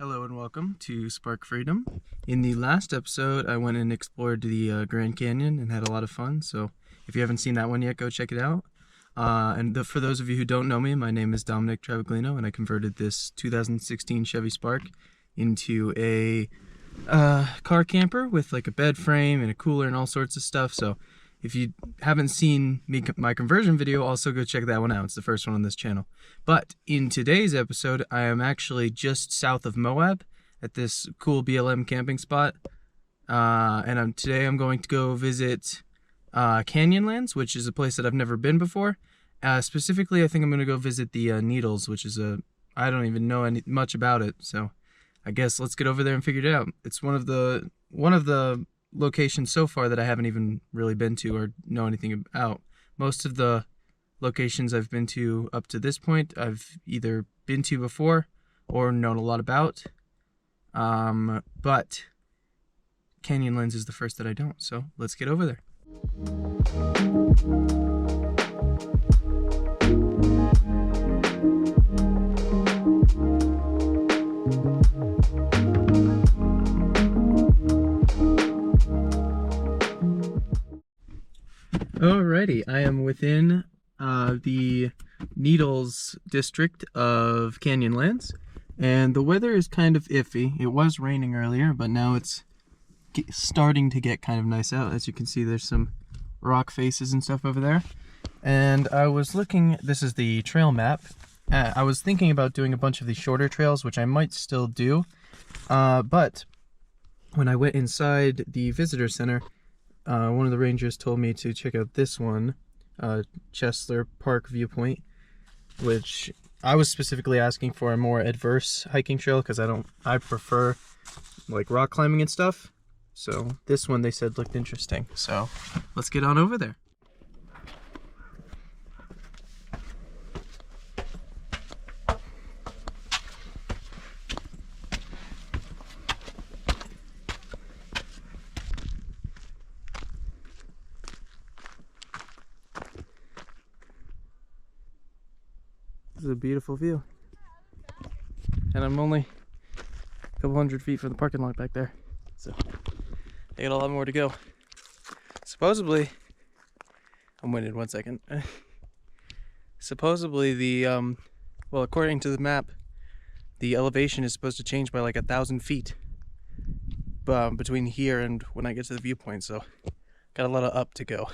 Hello and welcome to Spark Freedom. In the last episode, I went and explored the Grand Canyon and had a lot of fun. So if you haven't seen that one yet, go check it out. For those of you who don't know me, my name is Dominic Travaglino, and I converted this 2016 Chevy Spark into a car camper with like a bed frame and a cooler and all sorts of stuff. So if you haven't seen my conversion video, also go check that one out. It's the first one on this channel. But in today's episode, I am actually just south of Moab at this cool BLM camping spot. Today I'm going to go visit Canyonlands, which is a place that I've never been before. Specifically, I think I'm going to go visit the Needles, which is I don't even know much about it. So I guess let's get over there and figure it out. It's one of the locations so far that I haven't even really been to or know anything about. Most of the locations I've been to up to this point, I've either been to before or known a lot about. But Canyonlands is the first that I don't, so let's get over there. Alrighty, I am within the Needles district of Canyonlands, and the weather is kind of iffy. It was raining earlier, but now it's starting to get kind of nice out. As you can see, there's some rock faces and stuff over there. And I was looking, this is the trail map. I was thinking about doing a bunch of these shorter trails, which I might still do, but when I went inside the visitor center, one of the rangers told me to check out this one, Chesler Park Viewpoint, which I was specifically asking for a more adverse hiking trail because I prefer like rock climbing and stuff. So this one they said looked interesting. So let's get on over there. This is a beautiful view, and I'm only a couple hundred feet from the parking lot back there, so I got a lot more to go. Supposedly, I'm winded. 1 second. Supposedly well, according to the map, the elevation is supposed to change by like 1,000 feet between here and when I get to the viewpoint, so got a lot of up to go.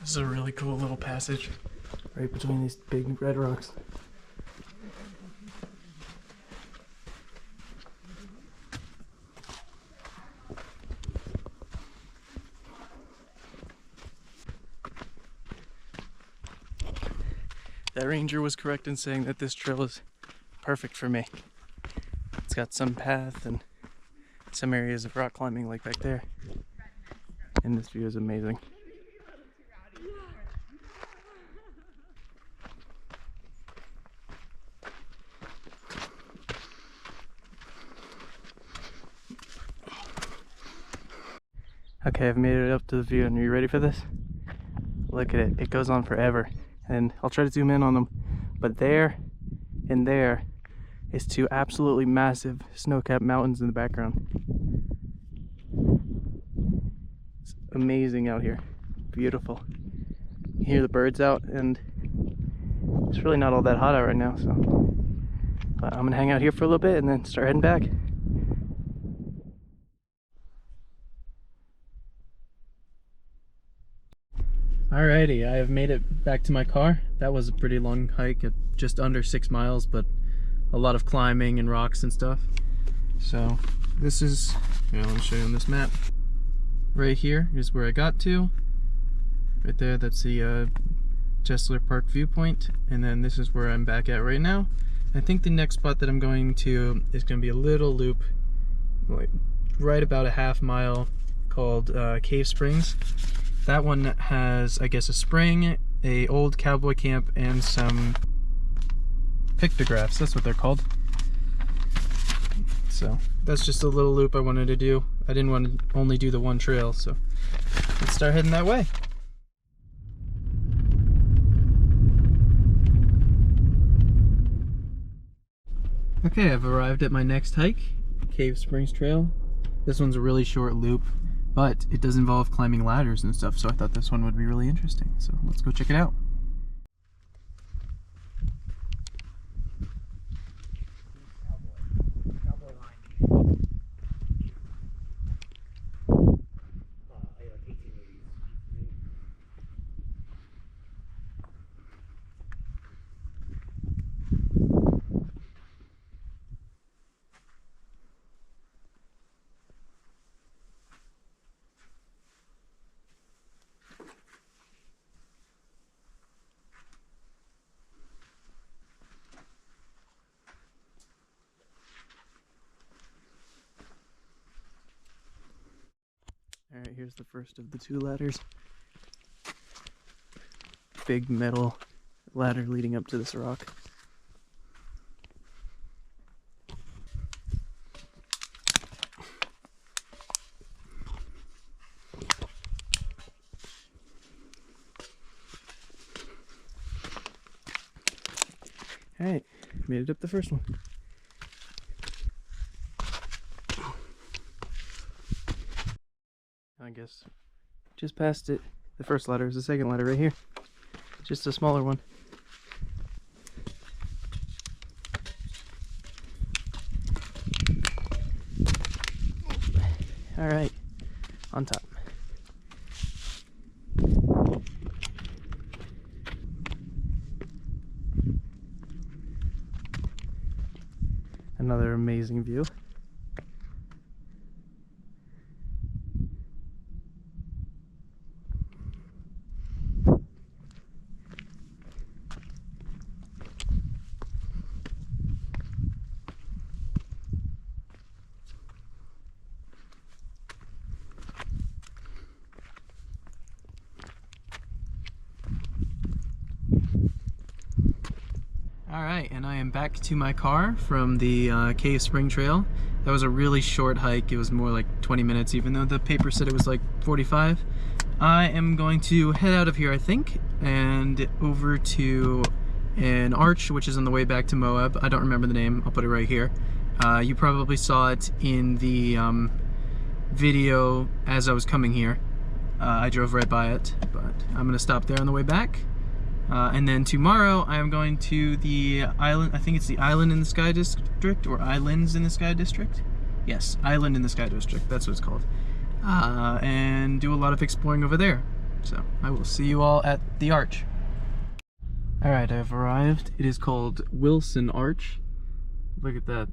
This is a really cool little passage right between these big red rocks. That ranger was correct in saying that this trail is perfect for me. It's got some path and some areas of rock climbing like back there. And this view is amazing. Okay, I've made it up to the view, and are you ready for this? Look at it, it goes on forever. And I'll try to zoom in on them, but there and there is two absolutely massive snow-capped mountains in the background. It's amazing out here, beautiful. You hear the birds out, and it's really not all that hot out right now, so but I'm gonna hang out here for a little bit and then start heading back. Alrighty, I have made it back to my car. That was a pretty long hike at just under 6 miles, but a lot of climbing and rocks and stuff. So this is, let me show you on this map. Right here is where I got to. Right there, that's the Chesler Park viewpoint. And then this is where I'm back at right now. I think the next spot that I'm going to is going to be a little loop, like right about a half mile, called Cave Springs. That one has, I guess, a spring, a old cowboy camp, and some pictographs. That's what they're called. So that's just a little loop I wanted to do. I didn't want to only do the one trail, so let's start heading that way. Okay, I've arrived at my next hike, Cave Springs Trail. This one's a really short loop, but it does involve climbing ladders and stuff, so I thought this one would be really interesting. So let's go check it out. Alright, here's the first of the two ladders. Big metal ladder leading up to this rock. Alright, made it up the first one. I guess just past it. The first ladder is the second ladder right here. Just a smaller one. Alright, on top. Another amazing view. Alright, and I am back to my car from the Cave Spring Trail. That was a really short hike. It was more like 20 minutes, even though the paper said it was like 45. I am going to head out of here, I think, and over to an arch, which is on the way back to Moab. I don't remember the name. I'll put it right here. You probably saw it in the video as I was coming here. I drove right by it, but I'm going to stop there on the way back. And then tomorrow I am going to the island, I think it's the Island in the Sky District, or Islands in the Sky District? Yes, Island in the Sky District, that's what it's called. And do a lot of exploring over there. So I will see you all at the arch. Alright, I've arrived. It is called Wilson Arch. Look at that.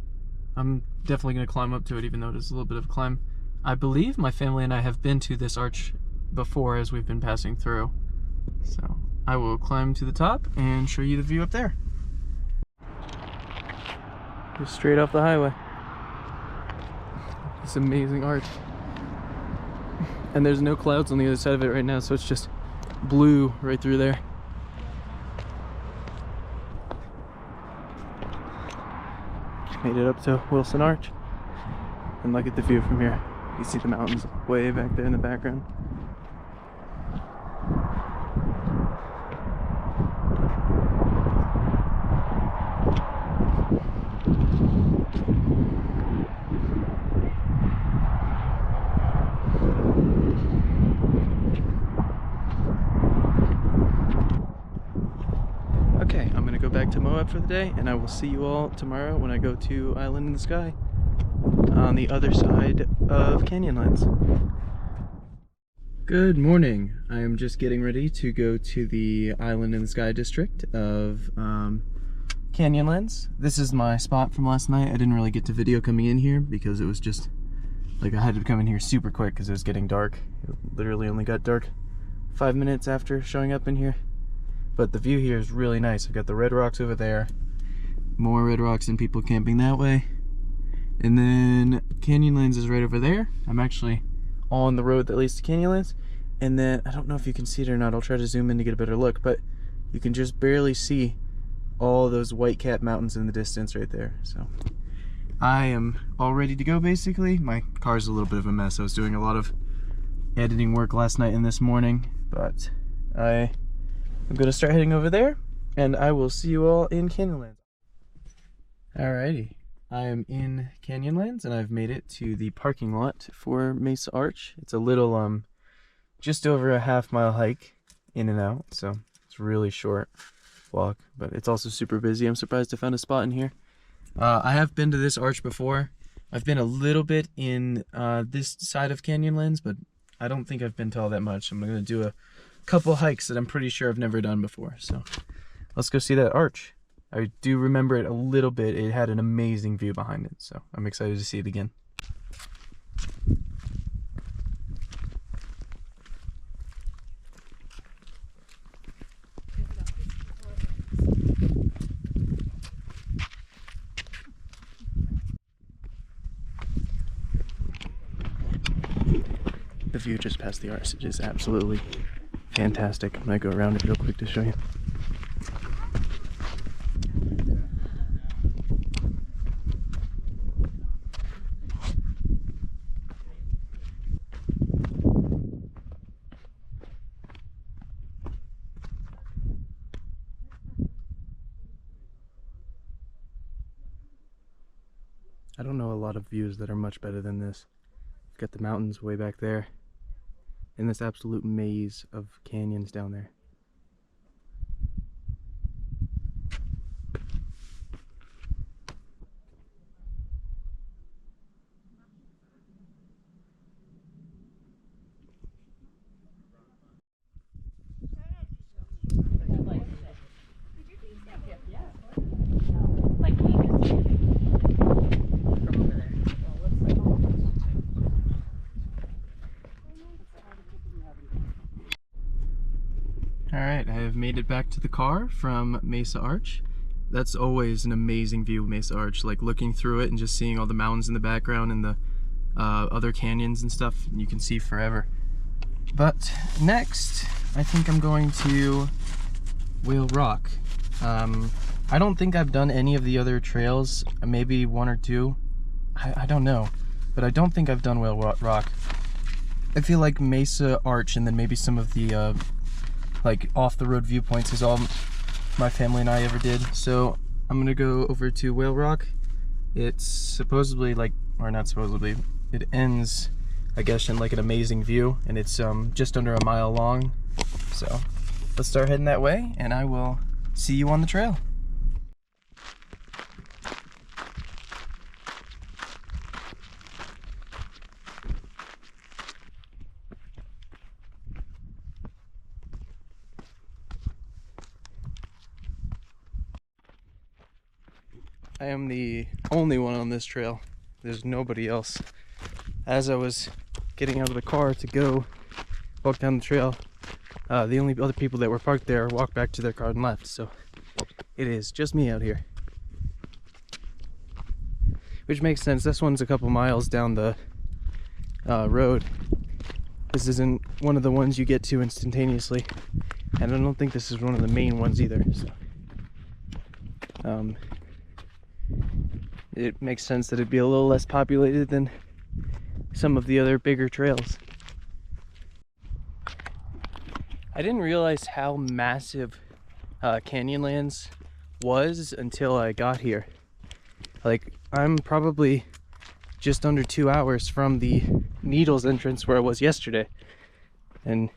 I'm definitely going to climb up to it, even though it is a little bit of a climb. I believe my family and I have been to this arch before as we've been passing through. So I will climb to the top and show you the view up there. Just straight off the highway. This amazing arch. And there's no clouds on the other side of it right now, so it's just blue right through there. Made it up to Wilson Arch. And look at the view from here. You see the mountains way back there in the background. Okay, I'm gonna go back to Moab for the day, and I will see you all tomorrow when I go to Island in the Sky on the other side of Canyonlands. Good morning. I am just getting ready to go to the Island in the Sky district of Canyonlands. This is my spot from last night. I didn't really get to video coming in here because it was just like I had to come in here super quick because it was getting dark. It literally only got dark 5 minutes after showing up in here. But the view here is really nice. I've got the red rocks over there, more red rocks and people camping that way. And then Canyonlands is right over there. I'm actually on the road that leads to Canyonlands. And then, I don't know if you can see it or not, I'll try to zoom in to get a better look, but you can just barely see all those white cap mountains in the distance right there. So I am all ready to go basically. My car's a little bit of a mess. I was doing a lot of editing work last night and this morning, but I'm gonna start heading over there, and I will see you all in Canyonlands. Alrighty, I am in Canyonlands and I've made it to the parking lot for Mesa Arch. It's a little just over a half-mile hike in and out, so it's really short walk, but it's also super busy. I'm surprised I found a spot in here. I have been to this arch before. I've been a little bit in this side of Canyonlands, but I don't think I've been to all that much. I'm gonna do a couple hikes that I'm pretty sure I've never done before, so let's go see that arch. I do remember it a little bit. It had an amazing view behind it, so I'm excited to see it again. The view just past the arch is absolutely fantastic. I'm gonna go around it real quick to show you. I don't know a lot of views that are much better than this. You've got the mountains way back there, and this absolute maze of canyons down there. Alright, I have made it back to the car from Mesa Arch. That's always an amazing view of Mesa Arch, like looking through it and just seeing all the mountains in the background and the other canyons and stuff, and you can see forever. But next, I think I'm going to Whale Rock. I don't think I've done any of the other trails, maybe one or two. I don't know, but I don't think I've done Whale Rock. I feel like Mesa Arch and then maybe some of the like off-the-road viewpoints is all my family and I ever did. So I'm gonna go over to Whale Rock. It's supposedly like, or not supposedly, it ends, I guess, in like an amazing view, and it's just under a mile long. So let's start heading that way, and I will see you on the trail. I am the only one on this trail. There's nobody else. As I was getting out of the car to go walk down the trail, the only other people that were parked there walked back to their car and left, so it is just me out here. Which makes sense. This one's a couple miles down the road. This isn't one of the ones you get to instantaneously, and I don't think this is one of the main ones either, so it makes sense that it'd be a little less populated than some of the other bigger trails. I didn't realize how massive Canyonlands was until I got here. Like, I'm probably just under 2 hours from the Needles entrance where I was yesterday, and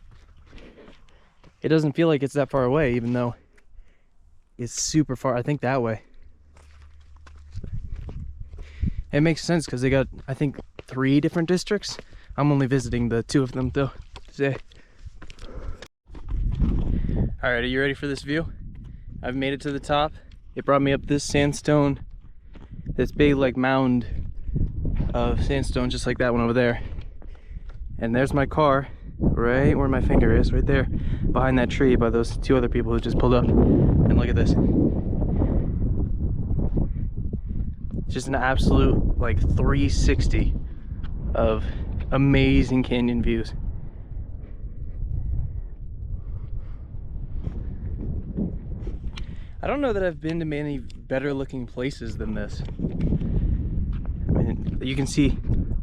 it doesn't feel like it's that far away, even though it's super far. I think that way. It makes sense because they got, I think, 3 different districts. I'm only visiting the 2 of them though today. Alright, are you ready for this view? I've made it to the top. It brought me up this sandstone, this big like mound of sandstone, just like that one over there. And there's my car, right where my finger is, right there, behind that tree by those 2 other people who just pulled up. And look at this. Just an absolute like 360 of amazing canyon views. I don't know that I've been to many better looking places than this. I mean, you can see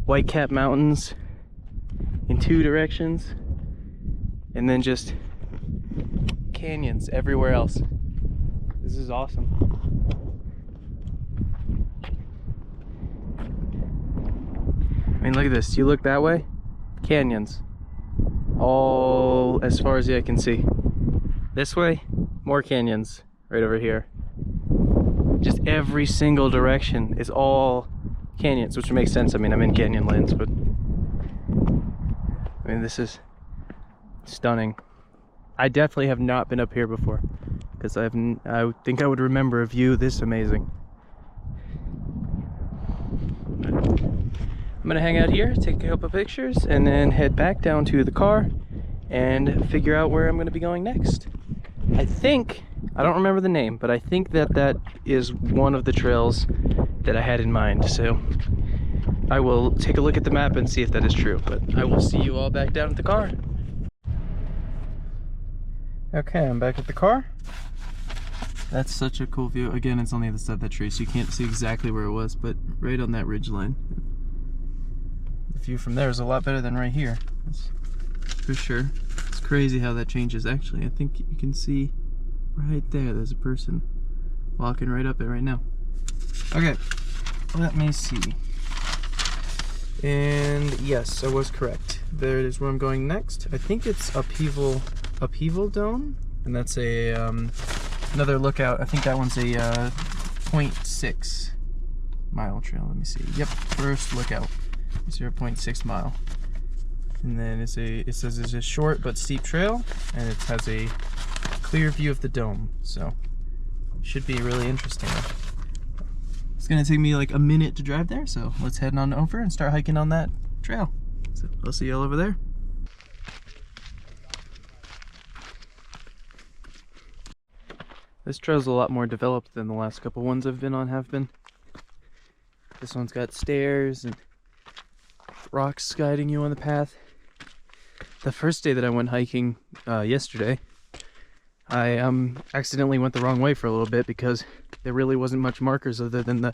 Whitecap Mountains in 2 directions, and then just canyons everywhere else. This is awesome. I mean, look at this. You look that way, canyons. All as far as the eye can see. This way, more canyons right over here. Just every single direction is all canyons, which makes sense. I mean, I'm in Canyonlands, but I mean, this is stunning. I definitely have not been up here before, because I think I would remember a view this amazing. I'm gonna hang out here, take a couple pictures, and then head back down to the car and figure out where I'm gonna be going next. I don't remember the name, but I think that is one of the trails that I had in mind. So I will take a look at the map and see if that is true, but I will see you all back down at the car. Okay, I'm back at the car. That's such a cool view. Again, it's on the other side of that tree, so you can't see exactly where it was, but right on that ridge line. The view from there is a lot better than right here, that's for sure. It's crazy how that changes. Actually, I think you can see right there's a person walking right up it right now. Okay, let me see. And yes, I was correct. There it is where I'm going next. I think it's Upheaval Dome, and that's a another lookout. I think that one's a 0.6 mile trail. Let me see. Yep, first lookout. 0.6 mile. And then it says it's a short but steep trail, and it has a clear view of the dome, so it should be really interesting. It's gonna take me like a minute to drive there, so let's head on over and start hiking on that trail. So I'll see y'all over there. This trail's a lot more developed than the last couple ones I've been on have been. This one's got stairs and rocks guiding you on the path. The first day that I went hiking yesterday, I accidentally went the wrong way for a little bit because there really wasn't much markers other than the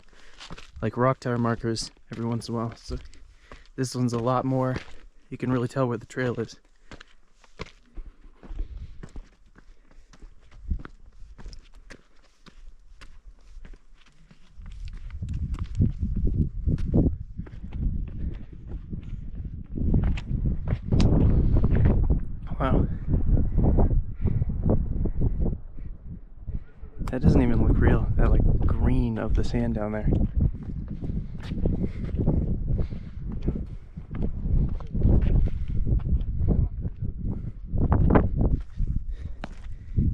like rock tower markers every once in a while. So this one's a lot more, you can really tell where the trail is. Wow. That doesn't even look real. That like green of the sand down there.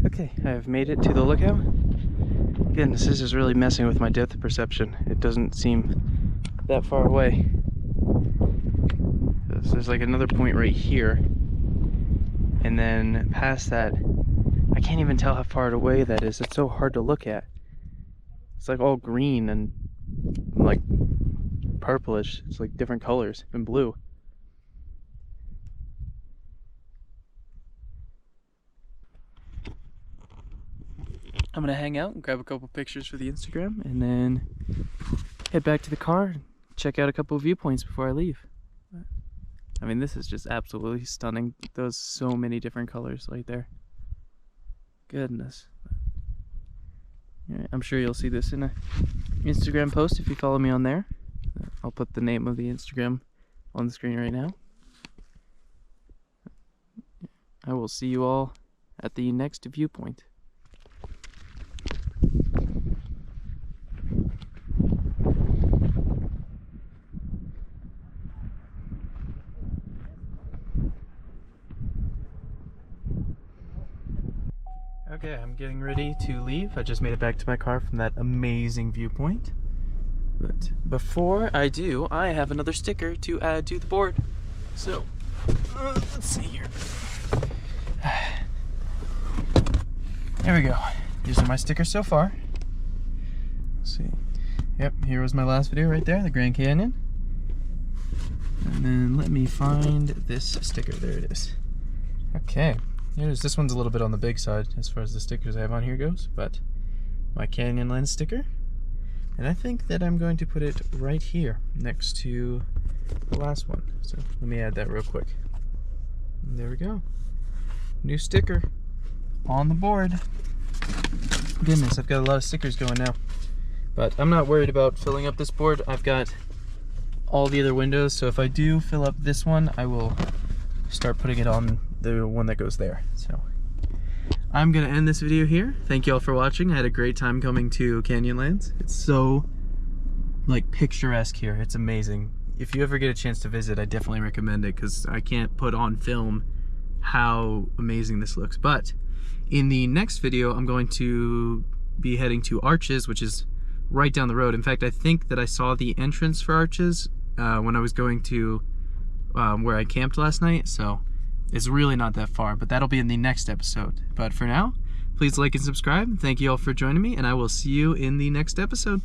Okay, I've made it to the lookout. Again, this is just really messing with my depth perception. It doesn't seem that far away. There's like another point right here. And then past that, I can't even tell how far away that is. It's so hard to look at. It's like all green and like purplish. It's like different colors and blue. I'm gonna hang out and grab a couple pictures for the Instagram and then head back to the car and check out a couple of viewpoints before I leave. I mean, this is just absolutely stunning. Those so many different colors right there. Goodness. I'm sure you'll see this in an Instagram post if you follow me on there. I'll put the name of the Instagram on the screen right now. I will see you all at the next viewpoint. Okay, I'm getting ready to leave. I just made it back to my car from that amazing viewpoint. But before I do, I have another sticker to add to the board. So, let's see here. There we go. These are my stickers so far. Let's see. Yep, here was my last video right there, the Grand Canyon. And then let me find this sticker. There it is. Okay. This one's a little bit on the big side as far as the stickers I have on here goes, but my Canyonlands sticker. And I think that I'm going to put it right here next to the last one. So let me add that real quick. And there we go. New sticker on the board. Goodness, I've got a lot of stickers going now. But I'm not worried about filling up this board. I've got all the other windows, so if I do fill up this one, I will start putting it on the one that goes there. So I'm gonna end this video here. Thank you all for watching. I had a great time coming to Canyonlands. It's so like picturesque here. It's amazing. If you ever get a chance to visit, I definitely recommend it, because I can't put on film how amazing this looks. But in the next video, I'm going to be heading to Arches, which is right down the road. In fact, I think that I saw the entrance for Arches when I was going to where I camped last night, so it's really not that far, but that'll be in the next episode. But for now, please like and subscribe. Thank you all for joining me, and I will see you in the next episode.